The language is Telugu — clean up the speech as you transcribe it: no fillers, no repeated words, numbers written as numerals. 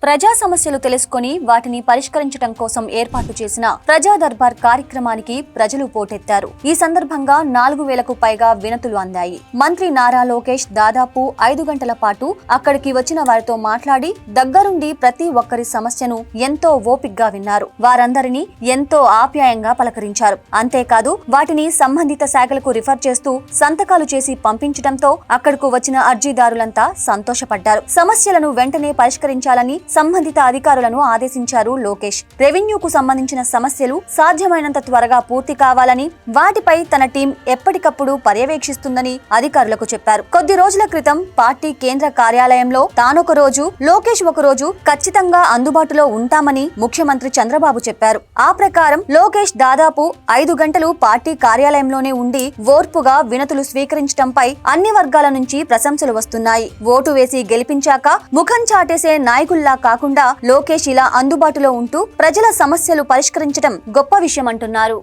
ప్రజా సమస్యలు తెలుసుకొని వాటిని పరిష్కరించడం కోసం ఏర్పాటు చేసిన ప్రజా దర్బార్ కార్యక్రమానికి ప్రజలు పోటెత్తారు. ఈ సందర్భంగా 4000కు పైగా వినతులు అందాయి. మంత్రి నారా లోకేష్ దాదాపు 5 గంటల పాటు అక్కడికి వచ్చిన వారితో మాట్లాడి దగ్గరుండి ప్రతి ఒక్కరి సమస్యను ఎంతో ఓపిగ్గా విన్నారు. వారందరినీ ఎంతో ఆప్యాయంగా పలకరించారు. అంతేకాదు వాటిని సంబంధిత శాఖలకు రిఫర్ చేస్తూ సంతకాలు చేసి పంపించడంతో అక్కడకు వచ్చిన అర్జీదారులంతా సంతోషపడ్డారు. సమస్యలను వెంటనే పరిష్కరించాలని సంబంధిత అధికారులను ఆదేశించారు లోకేష్. రెవెన్యూకు సంబంధించిన సమస్యలు సాధ్యమైనంత త్వరగా పూర్తి కావాలని, వాటిపై తన టీం ఎప్పటికప్పుడు పర్యవేక్షిస్తుందని అధికారులకు చెప్పారు. కొద్ది రోజుల క్రితం పార్టీ కేంద్ర కార్యాలయంలో తానొక రోజు, లోకేష్ ఒక రోజు ఖచ్చితంగా అందుబాటులో ఉంటామని ముఖ్యమంత్రి చంద్రబాబు చెప్పారు. ఆ ప్రకారం లోకేష్ దాదాపు 5 గంటలు పార్టీ కార్యాలయంలోనే ఉండి ఓర్పుగా వినతులు స్వీకరించడంపై అన్ని వర్గాల నుంచి ప్రశంసలు వస్తున్నాయి. ఓటు వేసి గెలిపించాక ముఖం చాటేసే నాయకుల్లా కాకుండా లోకేష్ ఇలా అందుబాటులో ఉంటూ ప్రజల సమస్యలు పరిష్కరించడం గొప్ప విషయం అంటున్నారు.